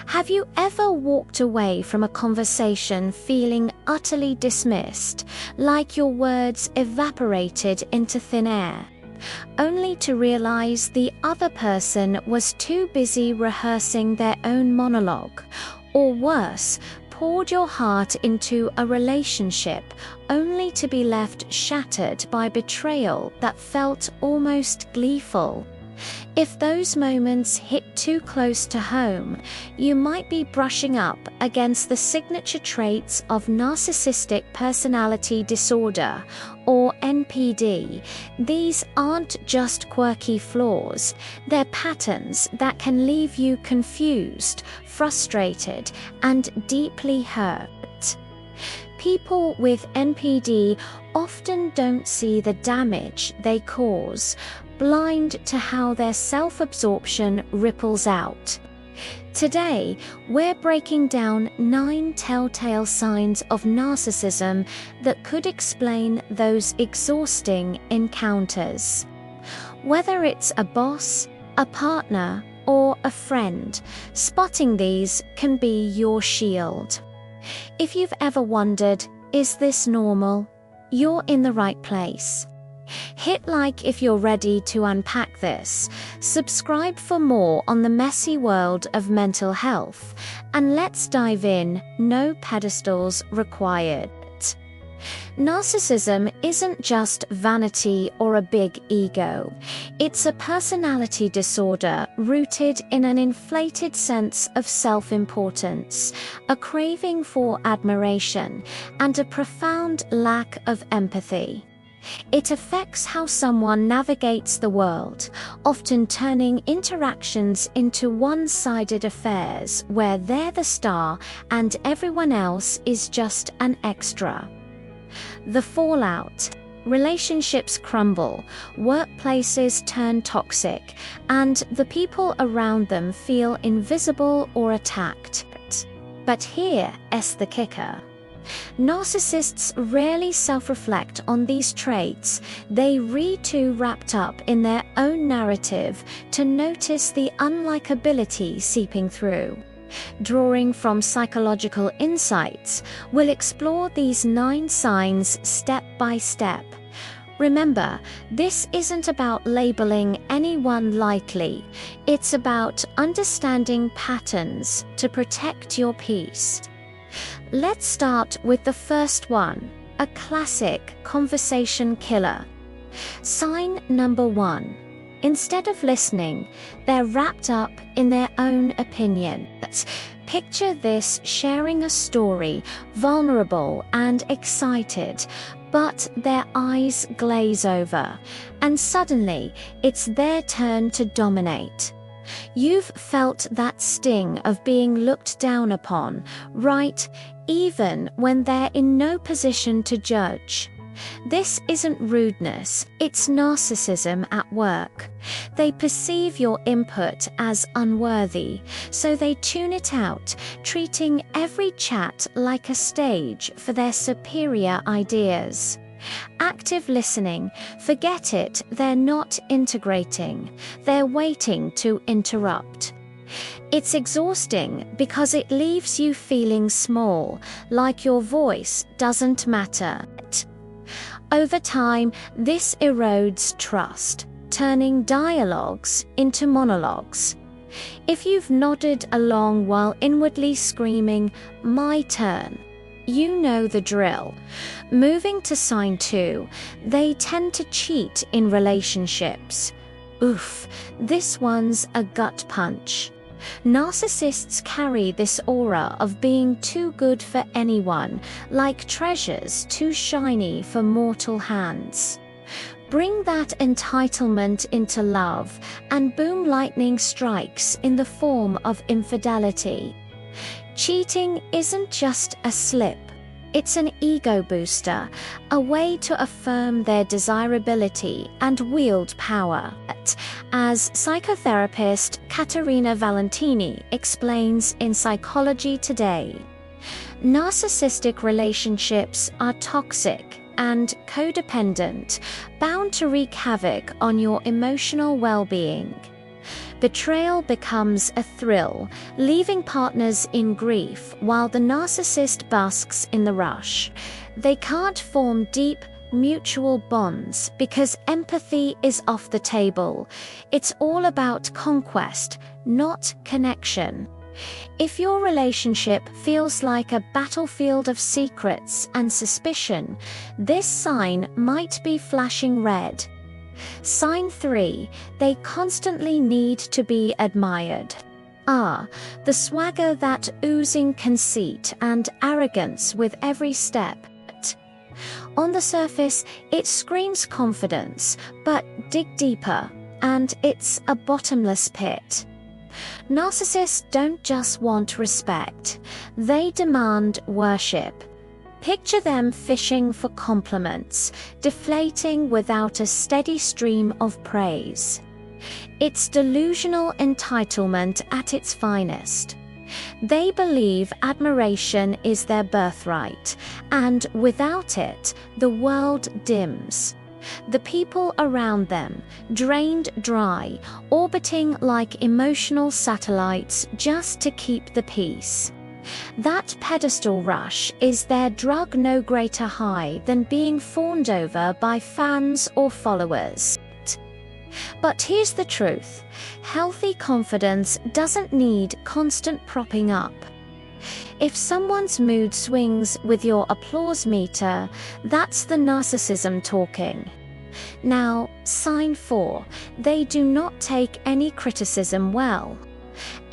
Have you ever walked away from a conversation feeling utterly dismissed, like your words evaporated into thin air, only to realize the other person was too busy rehearsing their own monologue, or worse, poured your heart into a relationship only to be left shattered by betrayal that felt almost gleeful? If those moments hit too close to home, you might be brushing up against the signature traits of narcissistic personality disorder, or NPD. These aren't just quirky flaws, they're patterns that can leave you confused, frustrated, and deeply hurt. People with NPD often don't see the damage they cause, blind to how their self-absorption ripples out. Today, we're breaking down 9 telltale signs of narcissism that could explain those exhausting encounters. Whether it's a boss, a partner, or a friend, spotting these can be your shield. If you've ever wondered, is this normal? You're in the right place. Hit like if you're ready to unpack this, subscribe for more on the messy world of mental health, and let's dive in, no pedestals required. Narcissism isn't just vanity or a big ego. It's a personality disorder rooted in an inflated sense of self-importance, a craving for admiration, and a profound lack of empathy. It affects how someone navigates the world, often turning interactions into one-sided affairs where they're the star and everyone else is just an extra. The fallout: relationships crumble, workplaces turn toxic, and the people around them feel invisible or attacked. But here's the kicker. Narcissists rarely self-reflect on these traits. They read too wrapped up in their own narrative to notice the unlikability seeping through. Drawing from psychological insights, we'll explore these 9 signs step by step. Remember, this isn't about labeling anyone lightly. It's about understanding patterns to protect your peace. Let's start with the first one, a classic conversation killer. Sign number 1. Instead of listening, they're wrapped up in their own opinions. Picture this: sharing a story, vulnerable and excited, but their eyes glaze over, and suddenly it's their turn to dominate. You've felt that sting of being looked down upon, right? Even when they're in no position to judge. This isn't rudeness, it's narcissism at work. They perceive your input as unworthy, so they tune it out, treating every chat like a stage for their superior ideas. Active listening: forget it, they're not integrating, they're waiting to interrupt. It's exhausting because it leaves you feeling small, like your voice doesn't matter. Over time, this erodes trust, turning dialogues into monologues. If you've nodded along while inwardly screaming, "My turn," you know the drill. Moving to sign 2, they tend to cheat in relationships. Oof, this one's a gut punch. Narcissists carry this aura of being too good for anyone, like treasures too shiny for mortal hands. Bring that entitlement into love, and boom, lightning strikes in the form of infidelity. Cheating isn't just a slip. It's an ego booster, a way to affirm their desirability and wield power. As psychotherapist Caterina Valentini explains in Psychology Today, narcissistic relationships are toxic and codependent, bound to wreak havoc on your emotional well-being. Betrayal becomes a thrill, leaving partners in grief while the narcissist basks in the rush. They can't form deep, mutual bonds because empathy is off the table. It's all about conquest, not connection. If your relationship feels like a battlefield of secrets and suspicion, this sign might be flashing red. Sign 3. They constantly need to be admired. The swagger, that oozing conceit and arrogance with every step. On the surface, it screams confidence, but dig deeper, and it's a bottomless pit. Narcissists don't just want respect, they demand worship. Picture them fishing for compliments, deflating without a steady stream of praise. It's delusional entitlement at its finest. They believe admiration is their birthright, and without it, the world dims. The people around them, drained dry, orbiting like emotional satellites just to keep the peace. That pedestal rush is their drug, no greater high than being fawned over by fans or followers. But here's the truth: healthy confidence doesn't need constant propping up. If someone's mood swings with your applause meter, that's the narcissism talking. Now, sign 4. They do not take any criticism well.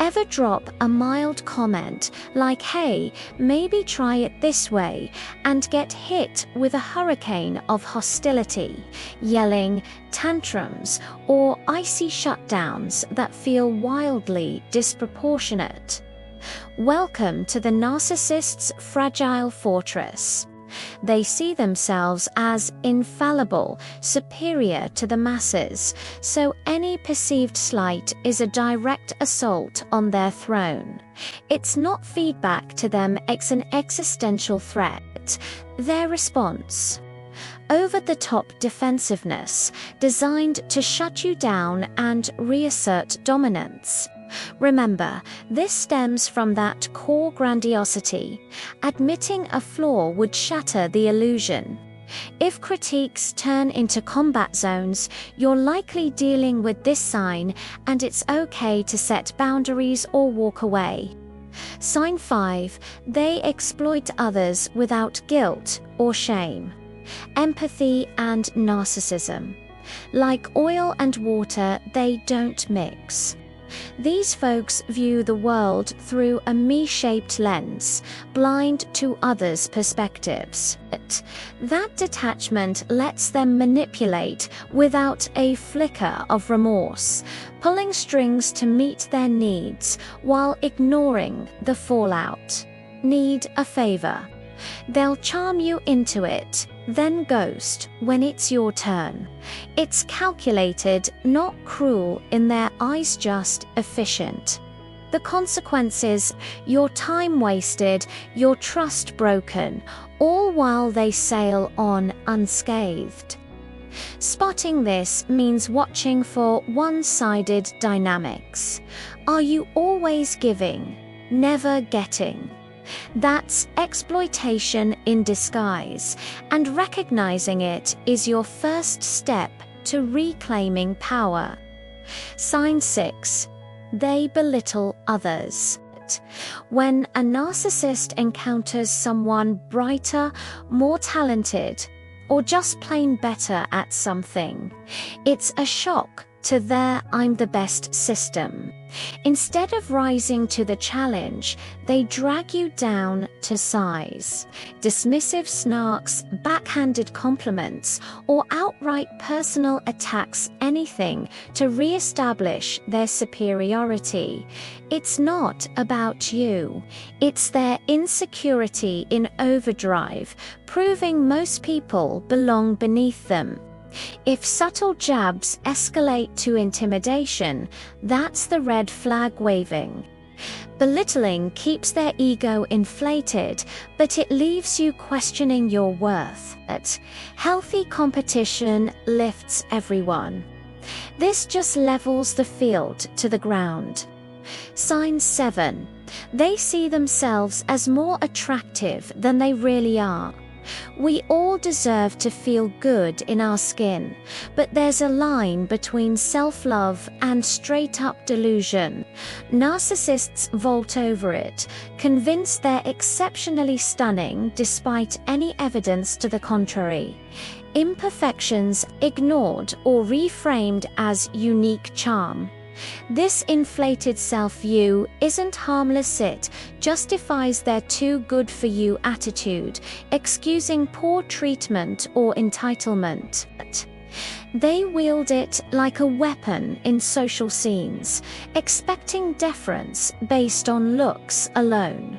Ever drop a mild comment like, "Hey, maybe try it this way," and get hit with a hurricane of hostility, yelling, tantrums, or icy shutdowns that feel wildly disproportionate? Welcome to the narcissist's fragile fortress. They see themselves as infallible, superior to the masses, so any perceived slight is a direct assault on their throne. It's not feedback to them, it's an existential threat. Their response: over-the-top defensiveness, designed to shut you down and reassert dominance. Remember, this stems from that core grandiosity. Admitting a flaw would shatter the illusion. If critiques turn into combat zones, you're likely dealing with this sign, and it's okay to set boundaries or walk away. Sign 5. They exploit others without guilt or shame. Empathy and narcissism. Like oil and water, they don't mix. These folks view the world through a me-shaped lens, blind to others' perspectives. That detachment lets them manipulate without a flicker of remorse, pulling strings to meet their needs while ignoring the fallout. Need a favor? They'll charm you into it, then ghost when it's your turn. It's calculated, not cruel in their eyes, just efficient. The consequences: your time wasted, your trust broken, all while they sail on unscathed. Spotting this means watching for one-sided dynamics. Are you always giving, never getting? That's exploitation in disguise, and recognizing it is your first step to reclaiming power. Sign 6. They belittle others. When a narcissist encounters someone brighter, more talented, or just plain better at something, it's a shock to their "I'm the best" system. Instead of rising to the challenge, they drag you down to size. Dismissive snarks, backhanded compliments, or outright personal attacks, anything to re-establish their superiority. It's not about you. It's their insecurity in overdrive, proving most people belong beneath them. If subtle jabs escalate to intimidation, that's the red flag waving. Belittling keeps their ego inflated, but it leaves you questioning your worth. Healthy competition lifts everyone. This just levels the field to the ground. Sign 7. They see themselves as more attractive than they really are. We all deserve to feel good in our skin, but there's a line between self-love and straight-up delusion. Narcissists vault over it, convinced they're exceptionally stunning despite any evidence to the contrary. Imperfections ignored or reframed as unique charm. This inflated self-view isn't harmless, it justifies their too good for you attitude, excusing poor treatment or entitlement. They wield it like a weapon in social scenes, expecting deference based on looks alone.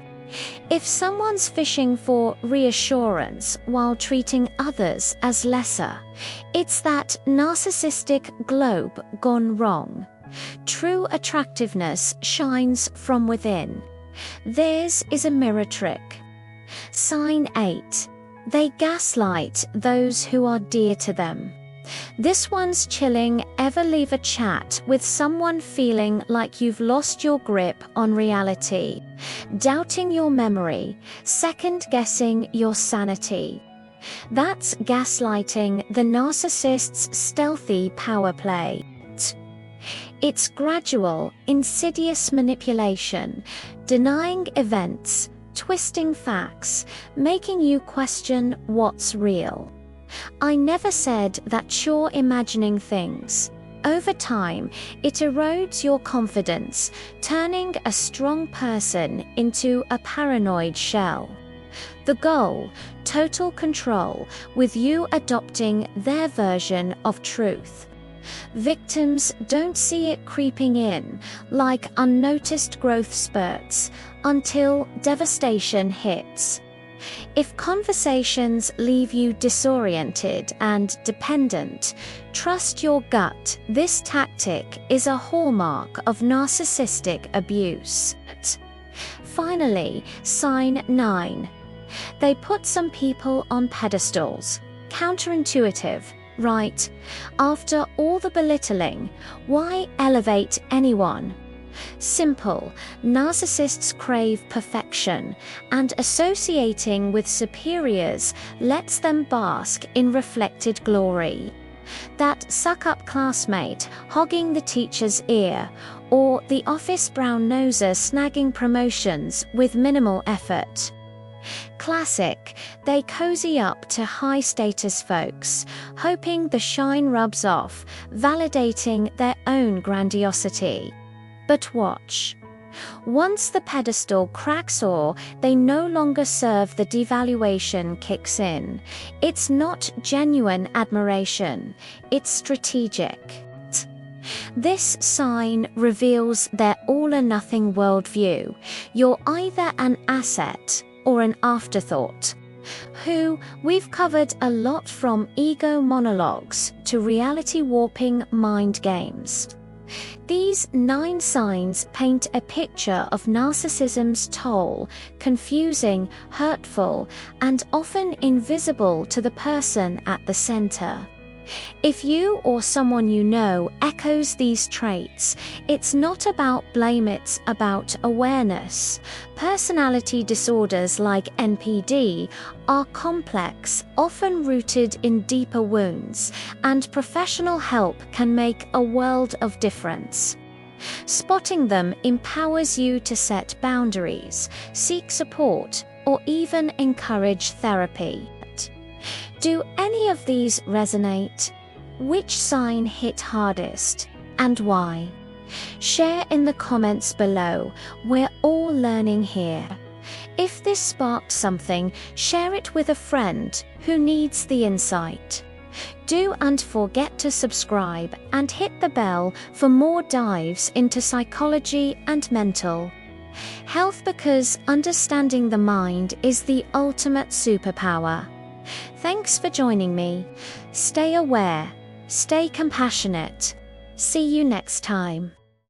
If someone's fishing for reassurance while treating others as lesser, it's that narcissistic globe gone wrong. True attractiveness shines from within. Theirs is a mirror trick. Sign 8. They gaslight those who are dear to them. This one's chilling. Ever leave a chat with someone feeling like you've lost your grip on reality, doubting your memory, second-guessing your sanity? That's gaslighting, the narcissist's stealthy power play. It's gradual, insidious manipulation, denying events, twisting facts, making you question what's real. I never said that you're imagining things. Over time, it erodes your confidence, turning a strong person into a paranoid shell. The goal: total control, with you adopting their version of truth. Victims don't see it creeping in, like unnoticed growth spurts, until devastation hits. If conversations leave you disoriented and dependent, trust your gut. This tactic is a hallmark of narcissistic abuse. Finally, sign 9. They put some people on pedestals. Counterintuitive, right? After all the belittling, why elevate anyone? Simple. Narcissists crave perfection, and associating with superiors lets them bask in reflected glory. That suck-up classmate hogging the teacher's ear, or the office brown-noser snagging promotions with minimal effort. Classic. They cozy up to high-status folks, hoping the shine rubs off, validating their own grandiosity. But watch. Once the pedestal cracks or they no longer serve, the devaluation kicks in. It's not genuine admiration, it's strategic. This sign reveals their all-or-nothing worldview. You're either an asset or an afterthought. We've covered a lot, from ego monologues to reality-warping mind games. These 9 signs paint a picture of narcissism's toll: confusing, hurtful, and often invisible to the person at the center. If you or someone you know echoes these traits, it's not about blame, it's about awareness. Personality disorders like NPD are complex, often rooted in deeper wounds, and professional help can make a world of difference. Spotting them empowers you to set boundaries, seek support, or even encourage therapy. Do any of these resonate? Which sign hit hardest, and why? Share in the comments below. We're all learning here. If this sparked something, share it with a friend who needs the insight. Don't forget to subscribe and hit the bell for more dives into psychology and mental health, because understanding the mind is the ultimate superpower. Thanks for joining me. Stay aware, stay compassionate. See you next time.